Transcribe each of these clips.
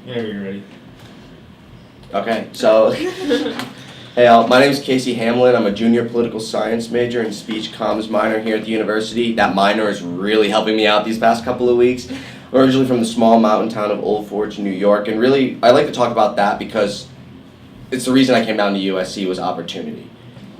Yeah, you're ready. Okay, so, hey all, my name is Casey Hamlin. I'm a junior political science major and speech comms minor here at the university. That minor is really helping me out these past couple of weeks. I'm originally from the small mountain town of Old Forge, New York, and really, I like to talk about that because it's the reason I came down to USC was opportunity.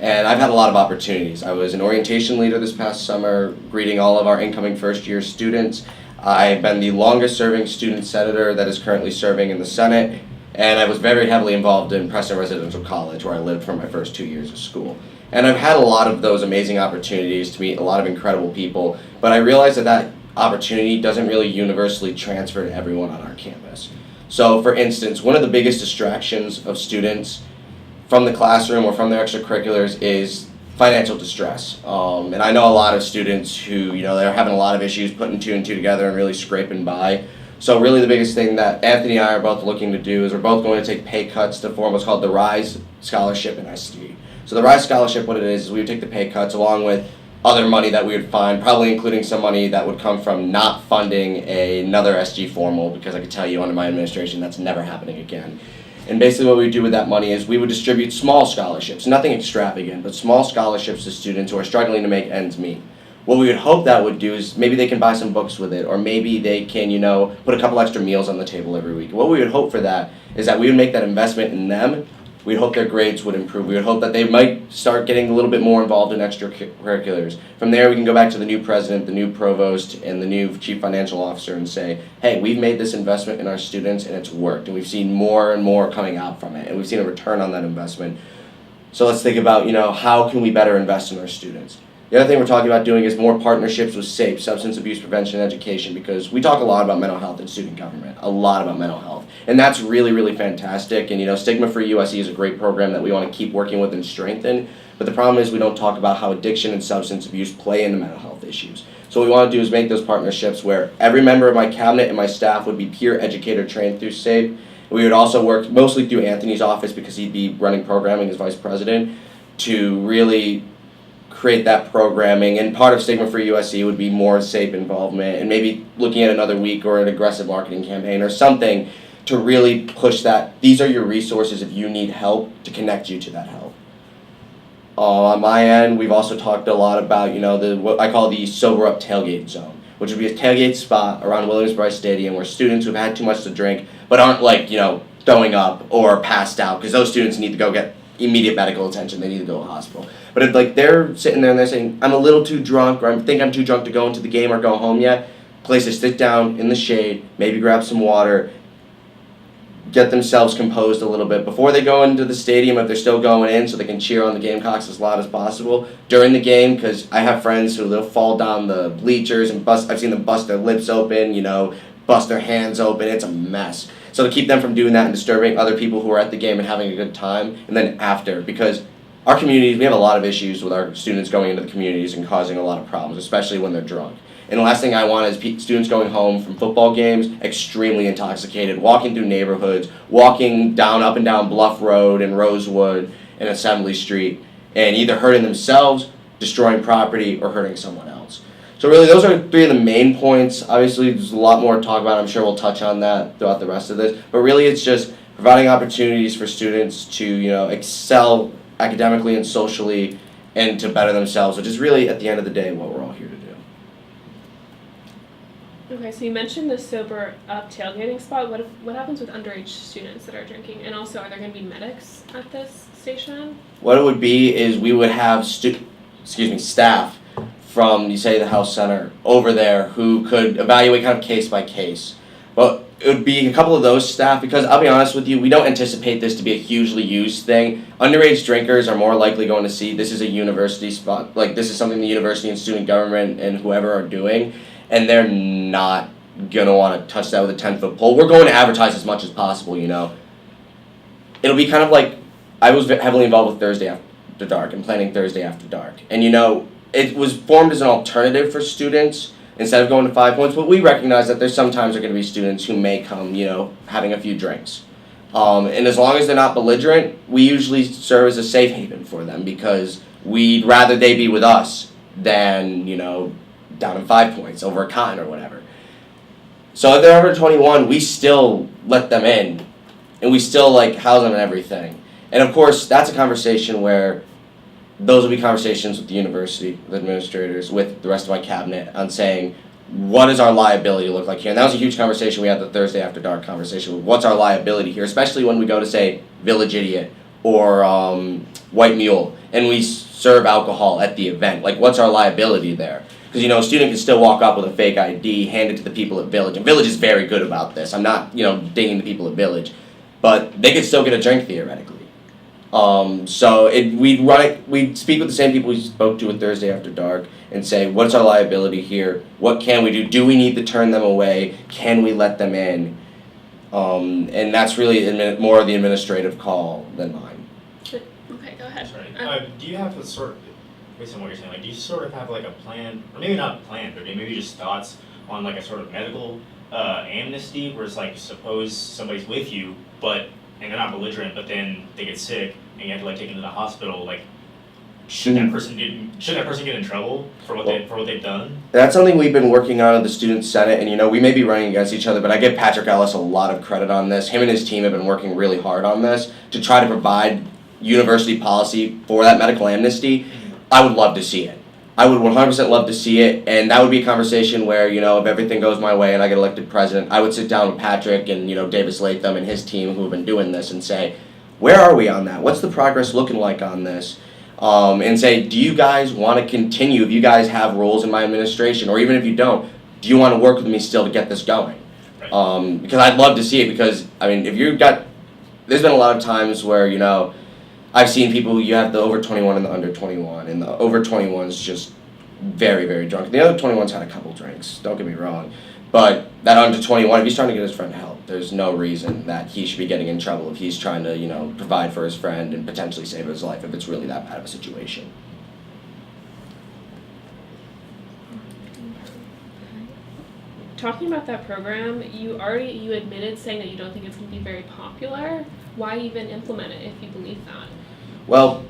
And I've had a lot of opportunities. I was an orientation leader this past summer, greeting all of our incoming first-year students. I've been the longest-serving student senator that is currently serving in the Senate, and I was very heavily involved in Preston Residential College, where I lived for my first 2 years of school. And I've had a lot of those amazing opportunities to meet a lot of incredible people, but I realized that that opportunity doesn't really universally transfer to everyone on our campus. So, for instance, one of the biggest distractions of students from the classroom or from their extracurriculars is financial distress. And I know a lot of students who, they're having a lot of issues putting two and two together and really scraping by. So really the biggest thing that Anthony and I are both looking to do is we're both going to take pay cuts to form what's called the RISE Scholarship and SG. So the RISE Scholarship, what it is we would take the pay cuts along with other money that we would find, probably including some money that would come from not funding another SG formal, because I can tell you under my administration that's never happening again. And basically what we would do with that money is we would distribute small scholarships, nothing extravagant, but small scholarships to students who are struggling to make ends meet. What we would hope that would do is maybe they can buy some books with it, or maybe they can, put a couple extra meals on the table every week. What we would hope for that is that we would make that investment in them. We'd hope their grades would improve. We would hope that they might start getting a little bit more involved in extracurriculars. From there, we can go back to the new president, the new provost, and the new chief financial officer and say, hey, we've made this investment in our students and it's worked. And we've seen more and more coming out from it. And we've seen a return on that investment. So let's think about, how can we better invest in our students? The other thing we're talking about doing is more partnerships with SAPE, Substance Abuse Prevention and Education, because we talk a lot about mental health in student government, a lot about mental health. And that's really, really fantastic. And, Stigma Free USC is a great program that we want to keep working with and strengthen. But the problem is we don't talk about how addiction and substance abuse play into mental health issues. So what we want to do is make those partnerships where every member of my cabinet and my staff would be peer educator trained through SAPE. We would also work mostly through Anthony's office because he'd be running programming as vice president to really create that programming, and part of Stigma Free USC would be more SAPE involvement and maybe looking at another week or an aggressive marketing campaign or something to really push that these are your resources if you need help to connect you to that help. On my end, we've also talked a lot about what I call the Sober Up Tailgate Zone, which would be a tailgate spot around Williams-Brice Stadium where students who've had too much to drink but aren't throwing up or passed out, because those students need to go get immediate medical attention. They need to go to the hospital. But if they're sitting there and they're saying, I'm a little too drunk, or I think I'm too drunk to go into the game or go home yet, place to sit down in the shade, maybe grab some water, get themselves composed a little bit before they go into the stadium if they're still going in, so they can cheer on the Gamecocks as loud as possible during the game, because I have friends who they'll fall down the bleachers and I've seen them bust their lips open, bust their hands open. It's a mess. So to keep them from doing that and disturbing other people who are at the game and having a good time, and then after, because our communities, we have a lot of issues with our students going into the communities and causing a lot of problems, especially when they're drunk. And the last thing I want is students going home from football games extremely intoxicated, walking through neighborhoods, walking up and down Bluff Road and Rosewood and Assembly Street, and either hurting themselves, destroying property, or hurting someone else. So really, those are three of the main points. Obviously, there's a lot more to talk about. I'm sure we'll touch on that throughout the rest of this. But really, it's just providing opportunities for students to, excel academically and socially and to better themselves, which is really, at the end of the day, what we're all here to do. Okay, so you mentioned the Sober Up tailgating spot. What happens with underage students that are drinking? And also, are there going to be medics at this station? What it would be is we would have staff from, the Health Center over there who could evaluate kind of case by case. But it would be a couple of those staff, because I'll be honest with you, we don't anticipate this to be a hugely used thing. Underage drinkers are more likely going to see this is a university spot, this is something the university and student government and whoever are doing, and they're not going to want to touch that with a 10-foot pole. We're going to advertise as much as possible, It'll be kind of like, I was heavily involved with Thursday After Dark and planning Thursday After Dark. And it was formed as an alternative for students instead of going to 5 points, but we recognize that there's sometimes are going to be students who may come, having a few drinks. And as long as they're not belligerent, we usually serve as a safe haven for them, because we'd rather they be with us than, down in 5 points over a con or whatever. So if they're under 21, we still let them in, and we still like house them and everything. And of course, that's a conversation where those will be conversations with the university, with administrators, with the rest of my cabinet on saying, what does our liability look like here? And that was a huge conversation we had the Thursday After Dark conversation. What's our liability here? Especially when we go to, say, Village Idiot or White Mule, and we serve alcohol at the event. Like, what's our liability there? Because, you know, a student can still walk up with a fake ID, hand it to the people at Village. And Village is very good about this. I'm not, you know, dinging the people at Village. But they could still get a drink theoretically. So we'd speak with the same people we spoke to with Thursday After Dark and say, what's our liability here? What can we do? Do we need to turn them away? Can we let them in? And that's really more of the administrative call than mine. Okay, go ahead. Sorry. Do you have a sort of, based on what you're saying, like, do you sort of have like a plan, or maybe not a plan, but maybe just thoughts on like a sort of medical amnesty, where it's like, suppose somebody's with you, and they're not belligerent, but then they get sick and you have to like take them to the hospital, like, should that person get in trouble for what they've done? That's something we've been working on at the Student Senate, and you know, we may be running against each other, but I give Patrick Ellis a lot of credit on this. Him and his team have been working really hard on this to try to provide university policy for that medical amnesty. I would love to see it. I would 100% love to see it, and that would be a conversation where, you know, if everything goes my way and I get elected president, I would sit down with Patrick and, you know, Davis Latham and his team who have been doing this and say, where are we on that? What's the progress looking like on this? And say, do you guys want to continue, if you guys have roles in my administration, or even if you don't, do you want to work with me still to get this going? Because I'd love to see it, because, I mean, there's been a lot of times where, you know, I've seen people, you have the over 21 and the under 21, and the over 21 is just very, very drunk. The other 21's had a couple drinks, don't get me wrong, but that under 21, if he's trying to get his friend help, there's no reason that he should be getting in trouble if he's trying to, you know, provide for his friend and potentially save his life if it's really that bad of a situation. Talking about that program, you admitted saying that you don't think it's going to be very popular. Why even implement it if you believe that? Well,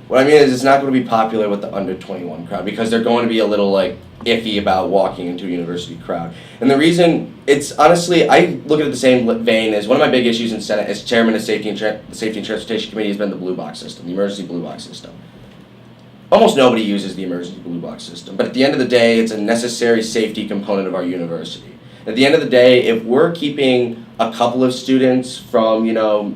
what I mean is it's not going to be popular with the under 21 crowd, because they're going to be a little like iffy about walking into a university crowd. And the reason, it's honestly, I look at it the same vein as one of my big issues in Senate as chairman of the Safety and Transportation Committee has been the blue box system, the emergency blue box system. Almost nobody uses the emergency blue box system, but at the end of the day, it's a necessary safety component of our university. At the end of the day, if we're keeping a couple of students from, you know,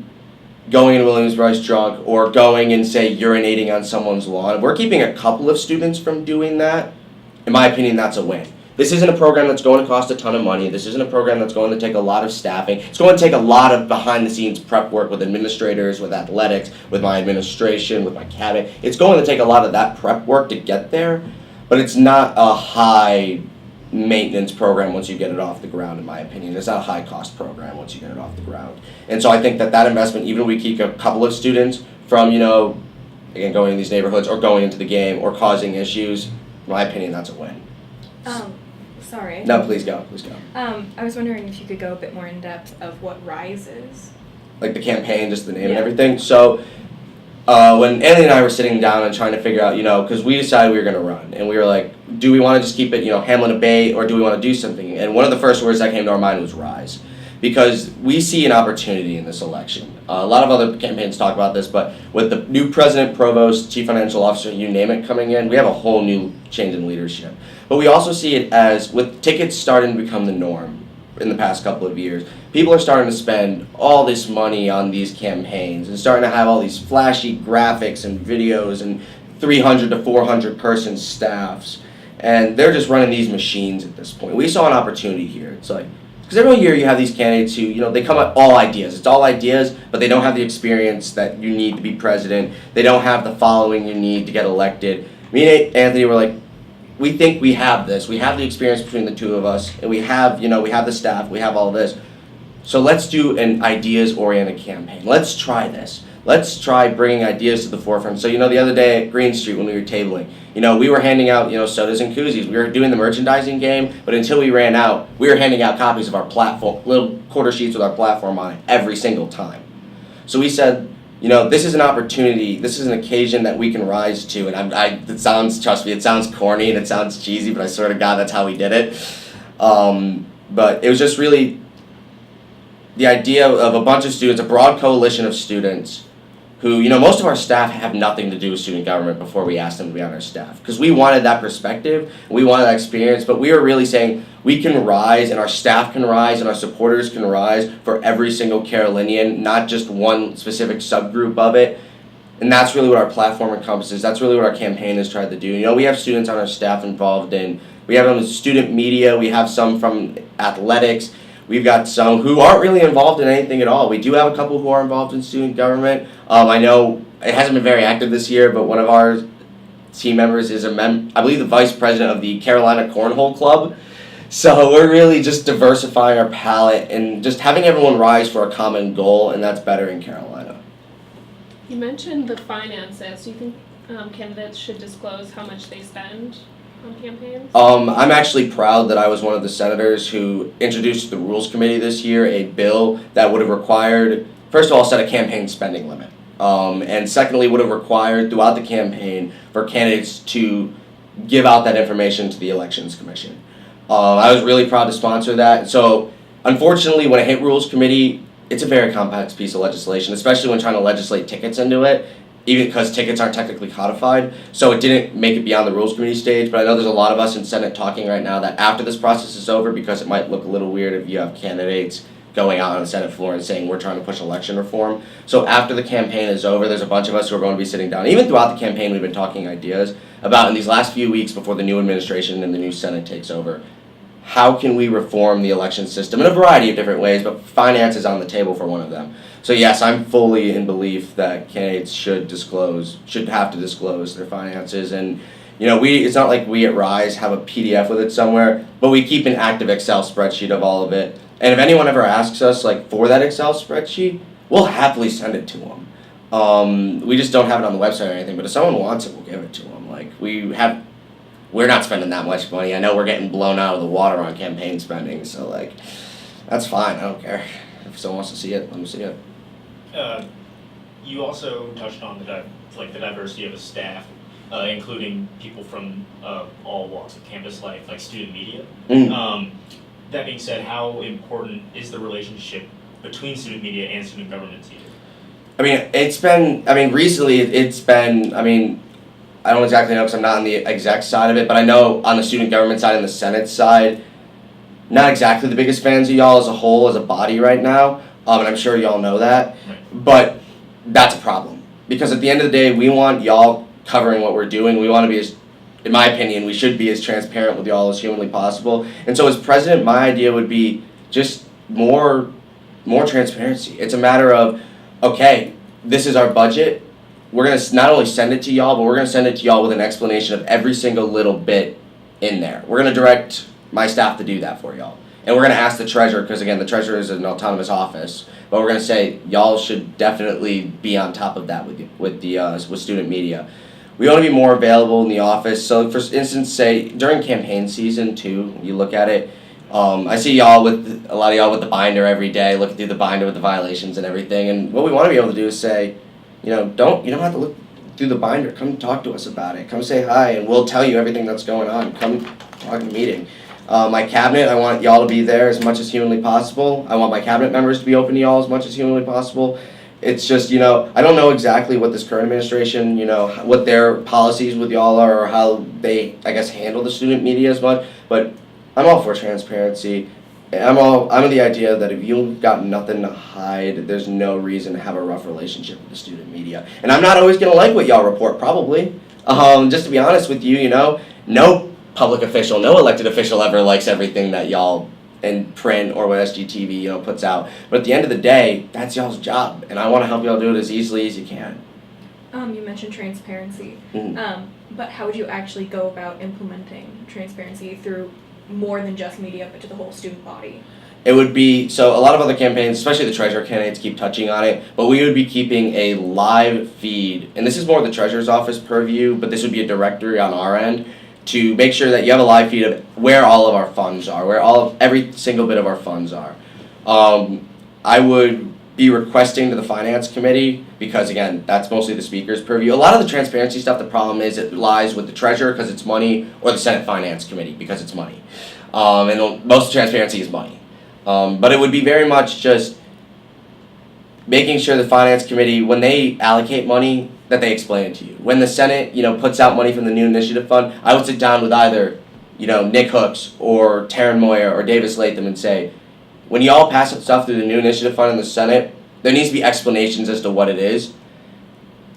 going into Williams-Brice drunk or going and, say, urinating on someone's lawn, if we're keeping a couple of students from doing that, in my opinion, that's a win. This isn't a program that's going to cost a ton of money. This isn't a program that's going to take a lot of staffing. It's going to take a lot of behind-the-scenes prep work with administrators, with athletics, with my administration, with my cabinet. It's going to take a lot of that prep work to get there, but it's not a high maintenance program once you get it off the ground, in my opinion. It's not a high cost program once you get it off the ground. And so I think that investment, even if we keep a couple of students from, you know, again, going in these neighborhoods or going into the game or causing issues, in my opinion, that's a win. Sorry. No, please go. I was wondering if you could go a bit more in depth of what RISE is. Like the campaign, just the name and everything. So when Annie and I were sitting down and trying to figure out, you know, because we decided we were going to run, and we were like, do we want to just keep it, you know, Hamlin at bay, or do we want to do something? And one of the first words that came to our mind was RISE, because we see an opportunity in this election. A lot of other campaigns talk about this, but with the new president, provost, chief financial officer, you name it, coming in, we have a whole new change in leadership. But we also see it as, with tickets starting to become the norm in the past couple of years, people are starting to spend all this money on these campaigns and starting to have all these flashy graphics and videos and 300 to 400 person staffs, and they're just running these machines at this point. We saw an opportunity here. It's like, because every year you have these candidates who, you know, they come up all ideas. It's all ideas, but they don't have the experience that you need to be president. They don't have the following you need to get elected. Me and Anthony were like, we think we have this. We have the experience between the two of us, and we have, you know, we have the staff, we have all this. So let's do an ideas-oriented campaign. Let's try this. Let's try bringing ideas to the forefront. So, you know, the other day at Green Street when we were tabling, you know, we were handing out, you know, sodas and koozies. We were doing the merchandising game, but until we ran out, we were handing out copies of our platform, little quarter sheets with our platform on it every single time. So we said, you know, this is an opportunity, this is an occasion that we can rise to, and it sounds, trust me, it sounds corny and it sounds cheesy, but I swear to God, that's how we did it. But it was just really, the idea of a bunch of students, a broad coalition of students who, most of our staff have nothing to do with student government before we asked them to be on our staff. Because we wanted that perspective, we wanted that experience, but we were really saying we can rise and our staff can rise and our supporters can rise for every single Carolinian, not just one specific subgroup of it. And that's really what our platform encompasses. That's really what our campaign has tried to do. We have students on our staff involved in, we have them in student media, we have some from athletics, we've got some who aren't really involved in anything at all. We do have a couple who are involved in student government. I know it hasn't been very active this year, but one of our team members is I believe the vice president of the Carolina Cornhole Club. So we're really just diversifying our palette and just having everyone rise for a common goal, and that's better in Carolina. You mentioned the finances. Do you think candidates should disclose how much they spend on campaigns? I'm actually proud that I was one of the senators who introduced to the Rules Committee this year a bill that would have required, first of all, set a campaign spending limit. And secondly, would have required throughout the campaign for candidates to give out that information to the Elections Commission. I was really proud to sponsor that. So, unfortunately, when it hit Rules Committee, it's a very complex piece of legislation, especially when trying to legislate tickets into it, even because tickets aren't technically codified. So it didn't make it beyond the Rules Committee stage, but I know there's a lot of us in Senate talking right now that after this process is over, because it might look a little weird if you have candidates going out on the Senate floor and saying we're trying to push election reform. So after the campaign is over, there's a bunch of us who are going to be sitting down. Even throughout the campaign, we've been talking ideas about, in these last few weeks before the new administration and the new Senate takes over, how can we reform the election system in a variety of different ways, but finance is on the table for one of them. So yes, I'm fully in belief that candidates should have to disclose their finances. And it's not like we at Rise have a PDF with it somewhere, but we keep an active Excel spreadsheet of all of it. And if anyone ever asks us for that Excel spreadsheet, we'll happily send it to them. We just don't have it on the website or anything, but if someone wants it, we'll give it to them. We're not spending that much money. I know we're getting blown out of the water on campaign spending, so that's fine. I don't care. If someone wants to see it, let them see it. You also touched on the diversity of the staff, including people from all walks of campus life, like student media. That being said, how important is the relationship between student media and student government to you? Recently it's been, I don't exactly know because I'm not on the exec side of it, but I know on the student government side and the Senate side, not exactly the biggest fans of y'all as a whole, as a body right now, and I'm sure y'all know that, but that's a problem. Because at the end of the day, we want y'all covering what we're doing. We want to be in my opinion, we should be as transparent with y'all as humanly possible. And so as president, my idea would be just more transparency. It's a matter of, okay, this is our budget. We're going to not only send it to y'all, but we're going to send it to y'all with an explanation of every single little bit in there. We're going to direct my staff to do that for y'all. And we're going to ask the treasurer, because again, the treasurer is an autonomous office, but we're going to say y'all should definitely be on top of that with student media. We want to be more available in the office. So for instance, say during campaign season too, you look at it, I see a lot of y'all with the binder every day, looking through the binder with the violations and everything. And what we want to be able to do is say, you don't have to look through the binder. Come talk to us about it. Come say hi, and we'll tell you everything that's going on. Come talk in a meeting. My cabinet, I want y'all to be there as much as humanly possible. I want my cabinet members to be open to y'all as much as humanly possible. It's just, I don't know exactly what this current administration, what their policies with y'all are or how they, handle the student media as much, but I'm all for transparency. I'm of the idea that if you've got nothing to hide, there's no reason to have a rough relationship with the student media. And I'm not always gonna like what y'all report, probably. Just to be honest with you, no public official, no elected official ever likes everything that y'all in print or what SGTV, puts out. But at the end of the day, that's y'all's job, and I want to help y'all do it as easily as you can. You mentioned transparency, but how would you actually go about implementing transparency through more than just media, but to the whole student body? It would be, so a lot of other campaigns, especially the treasurer candidates, keep touching on it, but we would be keeping a live feed, and this is more the treasurer's office purview, but this would be a directory on our end, to make sure that you have a live feed of where all of our funds are, where every single bit of our funds are. I would be requesting to the finance committee, because again, that's mostly the speaker's purview. A lot of the transparency stuff, the problem is it lies with the treasurer because it's money, or the Senate Finance Committee because it's money. And most transparency is money. But it would be very much just making sure the finance committee, when they allocate money, that they explain it to you. When the Senate, puts out money from the new initiative fund, I would sit down with either, Nick Hooks or Taryn Moyer or Davis Latham and say, when you all pass stuff through the new initiative fund in the Senate, there needs to be explanations as to what it is.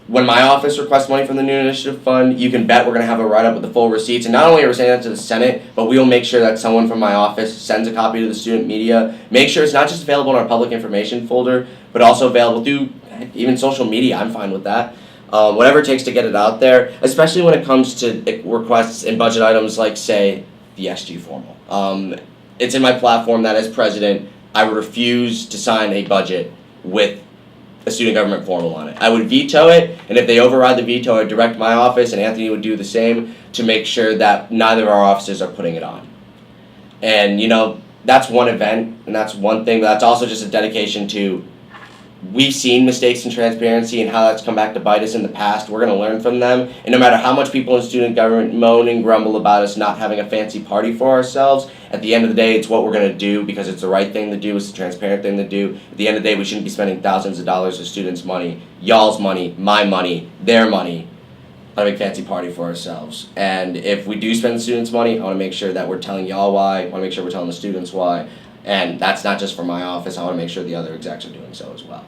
When my office requests money from the new initiative fund, you can bet we're going to have a write-up with the full receipts. And not only are we sending that to the Senate, but we will make sure that someone from my office sends a copy to the student media. Make sure it's not just available in our public information folder, but also available through even social media. I'm fine with that. Whatever it takes to get it out there, especially when it comes to requests and budget items like, say, the SG formal. It's in my platform that as president, I would refuse to sign a budget with a student government formal on it. I would veto it, and if they override the veto, I would direct my office, and Anthony would do the same, to make sure that neither of our offices are putting it on. And, that's one event, and that's one thing, but that's also just a dedication to, we've seen mistakes in transparency and how that's come back to bite us in the past. We're going to learn from them, and no matter how much people in student government moan and grumble about us not having a fancy party for ourselves, at the end of the day, it's what we're going to do because it's the right thing to do, it's the transparent thing to do. At the end of the day, we shouldn't be spending thousands of dollars of students' money, y'all's money, my money, their money, on a big fancy party for ourselves. And if we do spend students' money, I want to make sure that we're telling y'all why, I want to make sure we're telling the students why, and that's not just for my office, I want to make sure the other execs are doing so as well.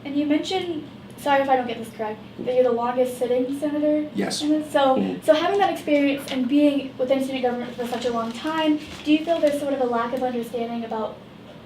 And you mentioned, sorry if I don't get this correct, that you're the longest sitting senator. Yes. So having that experience and being within student government for such a long time, do you feel there's sort of a lack of understanding about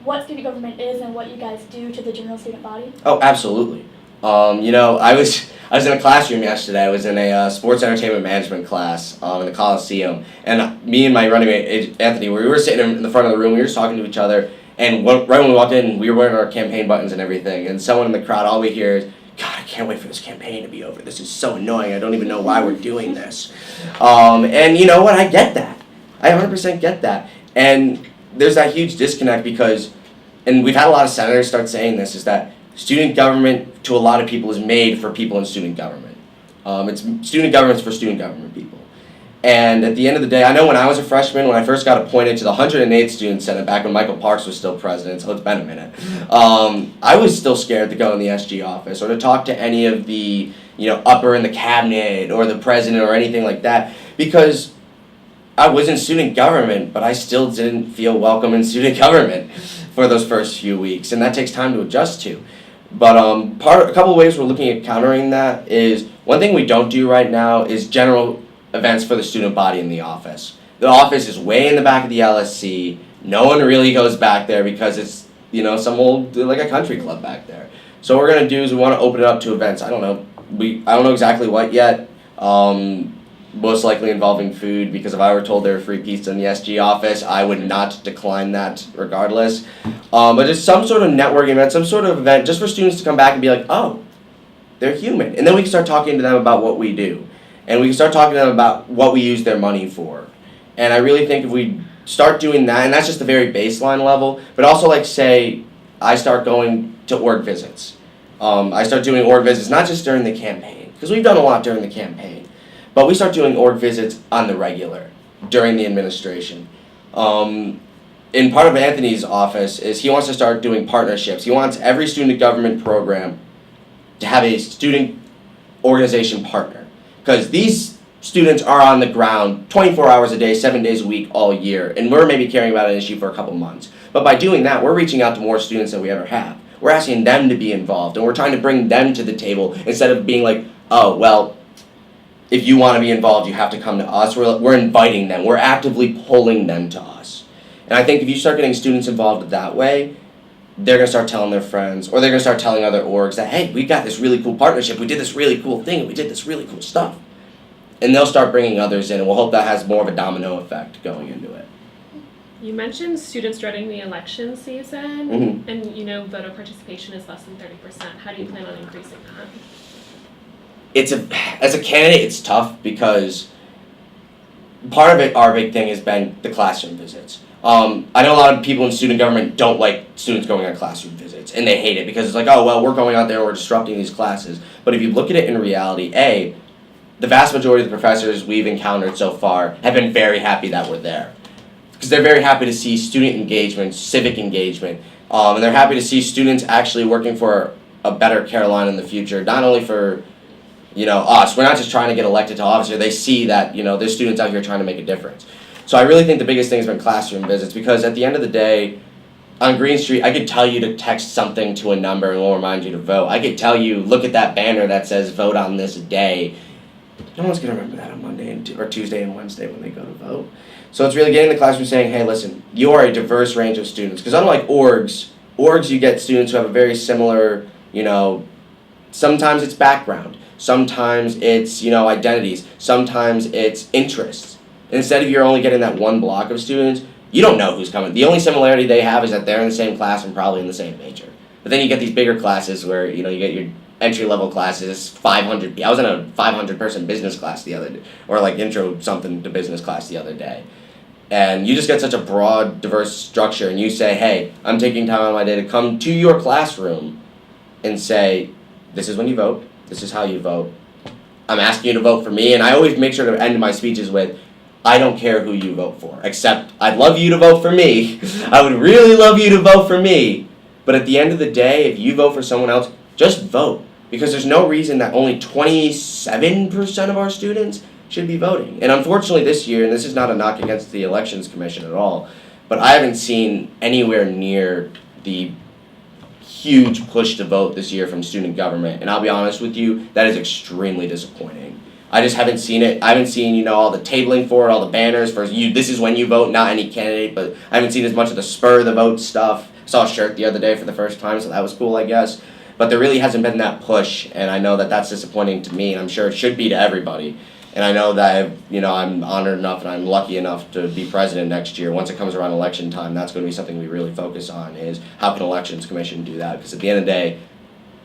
what student government is and what you guys do to the general student body? Oh, absolutely. I was in a classroom yesterday. I was in a sports entertainment management class in the Coliseum, and me and my running mate Anthony, we were sitting in the front of the room. We were just talking to each other. And right when we walked in, we were wearing our campaign buttons and everything. And someone in the crowd, all we hear is, God, I can't wait for this campaign to be over. This is so annoying. I don't even know why we're doing this. And you know what? I get that. I 100% get that. And there's that huge disconnect because, and we've had a lot of senators start saying this, is that student government to a lot of people is made for people in student government. It's student government's for student government people. And at the end of the day, I know when I was a freshman, when I first got appointed to the 108th Student Senate, back when Michael Parks was still president, so it's been a minute, I was still scared to go in the SG office or to talk to any of the, upper in the cabinet or the president or anything like that, because I was in student government, but I still didn't feel welcome in student government for those first few weeks, and that takes time to adjust to. But a couple of ways we're looking at countering that is, one thing we don't do right now is general events for the student body in the office. The office is way in the back of the LSC. No one really goes back there because it's, some old, like a country club back there. So what we're going to do is we want to open it up to events. I don't know exactly what yet. Most likely involving food, because if I were told there were free pizza in the SG office, I would not decline that regardless. But just some sort of networking event, some sort of event just for students to come back and be like, oh, they're human. And then we can start talking to them about what we do. And we can start talking to them about what we use their money for. And I really think if we start doing that, and that's just the very baseline level, but also say, I start going to org visits. I start doing org visits, not just during the campaign, because we've done a lot during the campaign, but we start doing org visits on the regular, during the administration. In part of Anthony's office is he wants to start doing partnerships. He wants every student government program to have a student organization partner. Because these students are on the ground 24 hours a day, 7 days a week, all year. And we're maybe caring about an issue for a couple months. But by doing that, we're reaching out to more students than we ever have. We're asking them to be involved. And we're trying to bring them to the table instead of being like, oh, well, if you want to be involved, you have to come to us. We're inviting them. We're actively pulling them to us. And I think if you start getting students involved that way, they're going to start telling their friends, or they're going to start telling other orgs that, hey, we got this really cool partnership, we did this really cool thing, we did this really cool stuff. And they'll start bringing others in, and we'll hope that has more of a domino effect going into it. You mentioned students dreading the election season, and voter participation is less than 30%. How do you plan on increasing that? As a candidate, it's tough because part of it, our big thing has been the classroom visits. I know a lot of people in student government don't like students going on classroom visits, and they hate it because it's like, oh, well, we're going out there and we're disrupting these classes. But if you look at it in reality, the vast majority of the professors we've encountered so far have been very happy that we're there. Because they're very happy to see student engagement, civic engagement, And they're happy to see students actually working for a better Carolina in the future, not only for us. We're not just trying to get elected to office here. They see that, there's students out here trying to make a difference. So I really think the biggest thing has been classroom visits, because at the end of the day, on Green Street, I could tell you to text something to a number and we'll remind you to vote. I could tell you, look at that banner that says vote on this day. No one's going to remember that on Monday or Tuesday and Wednesday when they go to vote. So it's really getting the classroom saying, hey, listen, you are a diverse range of students. Because unlike orgs you get students who have a very similar, sometimes it's background, sometimes it's, identities, sometimes it's interests. And instead of you're only getting that one block of students, you don't know who's coming. The only similarity they have is that they're in the same class and probably in the same major. But then you get these bigger classes where, you get your entry-level classes, 500. I was in a 500-person business class the other day, or like intro something to business class the other day. And you just get such a broad, diverse structure, and you say, hey, I'm taking time out of my day to come to your classroom and say, this is when you vote, this is how you vote. I'm asking you to vote for me, and I always make sure to end my speeches with, I don't care who you vote for, except I'd love you to vote for me. I would really love you to vote for me. But at the end of the day, if you vote for someone else, just vote. Because there's no reason that only 27% of our students should be voting. And unfortunately this year, and this is not a knock against the Elections Commission at all, but I haven't seen anywhere near the huge push to vote this year from student government. And I'll be honest with you, that is extremely disappointing. I just haven't seen it. I haven't seen, all the tabling for it, all the banners for you. This is when you vote, not any candidate. But I haven't seen as much of the spur the vote stuff. I saw a shirt the other day for the first time, so that was cool, I guess. But there really hasn't been that push, and I know that that's disappointing to me, and I'm sure it should be to everybody. And I know that, I'm honored enough and I'm lucky enough to be president next year. Once it comes around election time, that's going to be something we really focus on, is how can Elections Commission do that? Because at the end of the day,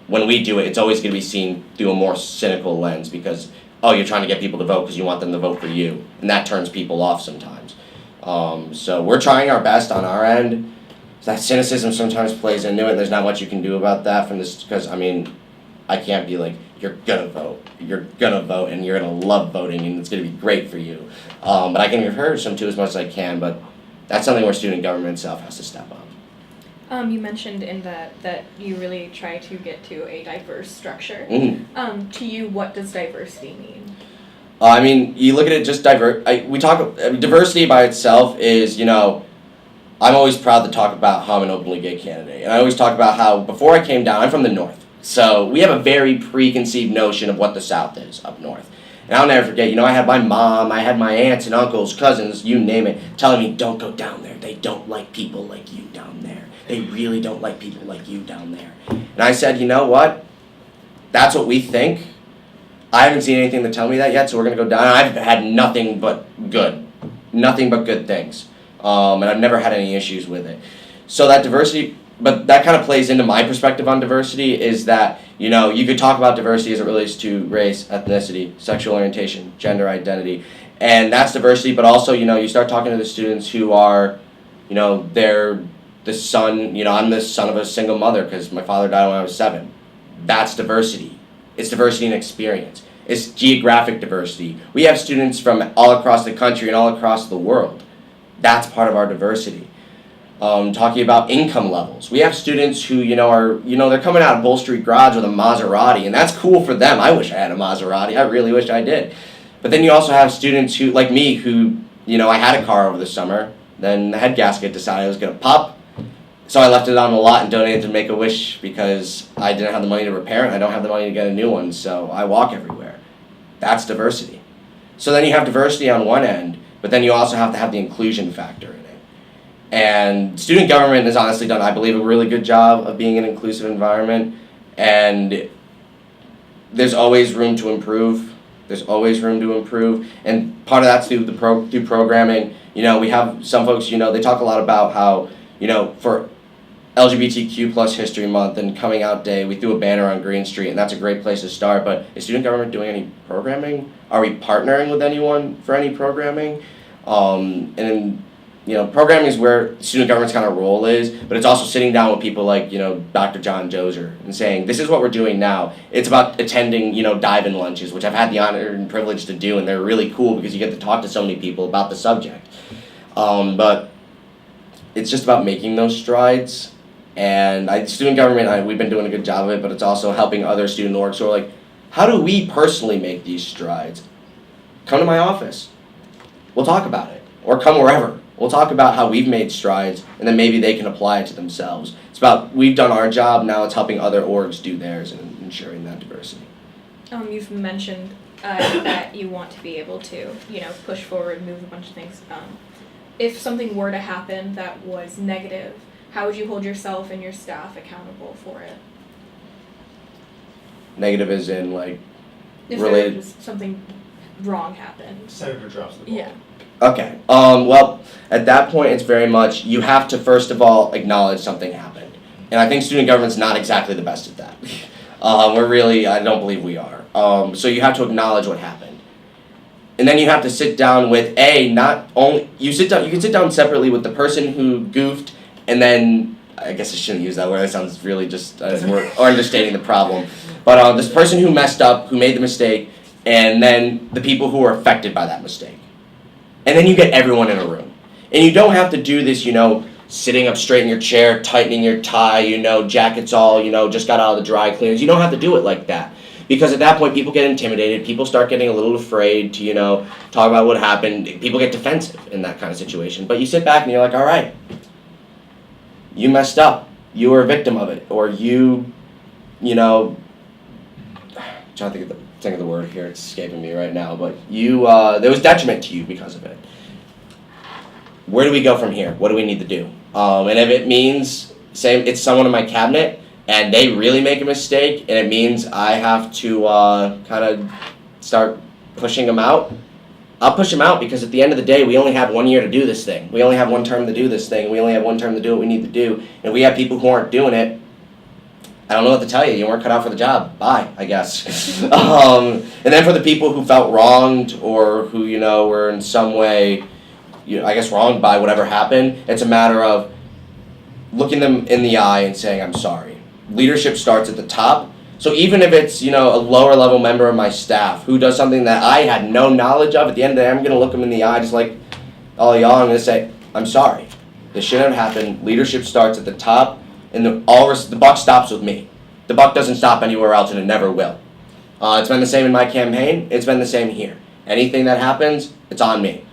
when we do it, it's always going to be seen through a more cynical lens, because you're trying to get people to vote because you want them to vote for you, and that turns people off sometimes. So we're trying our best on our end. That cynicism sometimes plays into it. There's not much you can do about that from this, because I can't be like, you're gonna vote, and you're gonna love voting, and it's gonna be great for you. But I can encourage them to as much as I can, but that's something where student government itself has to step up. You mentioned in that you really try to get to a diverse structure. Mm-hmm. To you, what does diversity mean? You look at it just diversity by itself is, I'm always proud to talk about how I'm an openly gay candidate. And I always talk about how, before I came down, I'm from the North. So we have a very preconceived notion of what the South is up North. And I'll never forget, I had my mom, I had my aunts and uncles, cousins, you name it, telling me, don't go down there. They don't like people like you down there. They really don't like people like you down there. And I said, you know what? That's what we think. I haven't seen anything to tell me that yet, so we're going to go down. I've had nothing but good things. And I've never had any issues with it. So that diversity, but that kind of plays into my perspective on diversity, is that, you could talk about diversity as it relates to race, ethnicity, sexual orientation, gender identity, and that's diversity, but also, you start talking to the students who are, they're the son, I'm the son of a single mother because my father died when I was 7. That's diversity. It's diversity in experience. It's geographic diversity. We have students from all across the country and all across the world. That's part of our diversity. Talking about income levels. We have students who, they're coming out of Bull Street Garage with a Maserati, and that's cool for them. I wish I had a Maserati. I really wish I did. But then you also have students who, like me, who, I had a car over the summer, then the head gasket decided it was going to pop, so I left it on the lot and donated to Make-A-Wish because I didn't have the money to repair it, and I don't have the money to get a new one, so I walk everywhere. That's diversity. So then you have diversity on one end, but then you also have to have the inclusion factor in it. And student government has honestly done, I believe, a really good job of being an inclusive environment, and there's always room to improve. And part of that's through through programming. We have some folks, they talk a lot about how, for LGBTQ plus History Month and Coming Out Day, we threw a banner on Green Street, and that's a great place to start. But is student government doing any programming? Are we partnering with anyone for any programming? Programming is where student government's kind of role is, but it's also sitting down with people like, Dr. John Joser and saying, this is what we're doing now. It's about attending, dive-in lunches, which I've had the honor and privilege to do, and they're really cool because you get to talk to so many people about the subject. But it's just about making those strides And student government, we've been doing a good job of it, but it's also helping other student orgs who are like, how do we personally make these strides? Come to my office. We'll talk about it. Or come wherever. We'll talk about how we've made strides, and then maybe they can apply it to themselves. It's about, we've done our job, now it's helping other orgs do theirs and ensuring that diversity. You've mentioned that you want to be able to, push forward, move a bunch of things. If something were to happen that was negative, how would you hold yourself and your staff accountable for it? Negative as in, like, If related. there was something wrong happened. Senator drops the ball. Yeah. Okay. Well, at that point, it's very much, you have to first of all acknowledge something happened. And I think student government's not exactly the best at that. I don't believe we are. So you have to acknowledge what happened. And then you have to sit down with, you can sit down separately with the person who goofed, and then, I guess I shouldn't use that word, that sounds really just, we're understating the problem. But this person who messed up, who made the mistake, and then the people who were affected by that mistake. And then you get everyone in a room. And you don't have to do this, sitting up straight in your chair, tightening your tie, jackets all, just got out of the dry cleaners. You don't have to do it like that. Because at that point, people get intimidated, people start getting a little afraid to, talk about what happened. People get defensive in that kind of situation. But you sit back and you're like, all right, you messed up. You were a victim of it. Or I'm trying to think of the word here, it's escaping me right now, but there was detriment to you because of it. Where do we go from here? What do we need to do? And if it means, say it's someone in my cabinet, and they really make a mistake, and it means I have to kind of start pushing them out, I'll push them out, because at the end of the day, we only have 1 year to do this thing. We only have one term to do this thing. We only have one term to do what we need to do. And if we have people who aren't doing it, I don't know what to tell you. You weren't cut out for the job. Bye, I guess. And then for the people who felt wronged, or who, were in some way, wronged by whatever happened, it's a matter of looking them in the eye and saying, I'm sorry. Leadership starts at the top. So even if it's, a lower level member of my staff who does something that I had no knowledge of, at the end of the day, I'm going to look them in the eye just like all y'all. I'm going to say, I'm sorry. This shouldn't have happened. Leadership starts at the top. And the buck stops with me. The buck doesn't stop anywhere else, and it never will. It's been the same in my campaign. It's been the same here. Anything that happens, it's on me.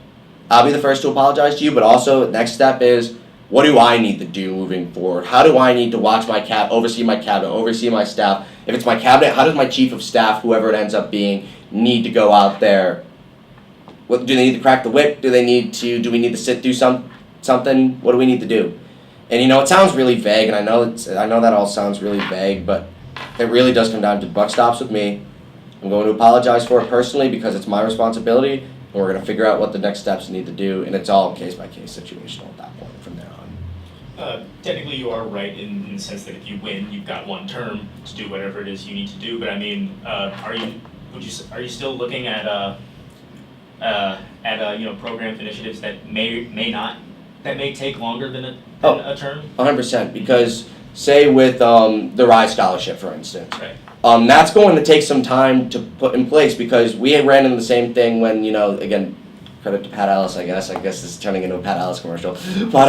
I'll be the first to apologize to you, but also next step is, what do I need to do moving forward? How do I need to watch my oversee my cabinet, oversee my staff? If it's my cabinet, how does my chief of staff, whoever it ends up being, need to go out there? Do they need to crack the whip? Do we need to do something? What do we need to do? And it sounds really vague, and I know that all sounds really vague, but it really does come down to buck stops with me. I'm going to apologize for it personally because it's my responsibility, and we're going to figure out what the next steps need to do, and it's all case-by-case situational at that point from there on. Technically, you are right in the sense that if you win, you've got one term to do whatever it is you need to do. But I mean, are you still looking at programs, initiatives that may take longer than a term? 100%, because say with the RISE scholarship, for instance, Right. That's going to take some time to put in place, because we ran into the same thing when, again, credit to Pat Ellis, I guess this is turning into a Pat Ellis commercial, but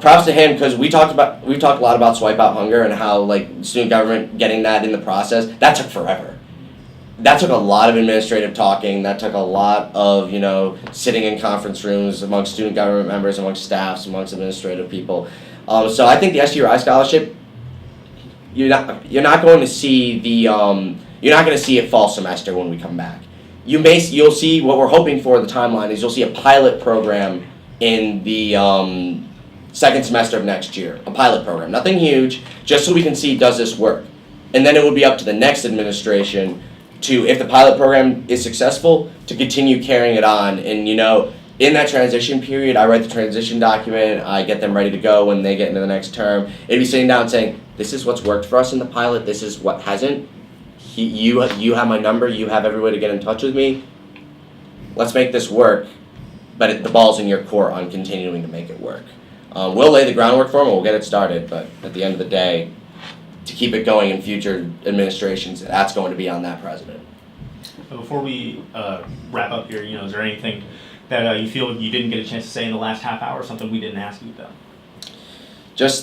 props to him, because we talked a lot about swipe out hunger and how student government getting that in the process, that took forever. That took a lot of administrative talking. That took a lot of, sitting in conference rooms amongst student government members, amongst staffs, amongst administrative people. So I think the SURI scholarship, you're not going to see it fall semester when we come back. You'll see what we're hoping for. The timeline is you'll see a pilot program in the second semester of next year. A pilot program, nothing huge, just so we can see, does this work, and then it would be up to the next administration to, if the pilot program is successful, to continue carrying it on. And in that transition period, I write the transition document, I get them ready to go when they get into the next term. It'd be sitting down saying, this is what's worked for us in the pilot, this is what hasn't. You have my number, you have every way to get in touch with me. Let's make this work, but the ball's in your court on continuing to make it work. We'll lay the groundwork for them, we'll get it started, but at the end of the day, to keep it going in future administrations, that's going to be on that president. Before we wrap up here, is there anything that you feel you didn't get a chance to say in the last half hour, something we didn't ask you about? Just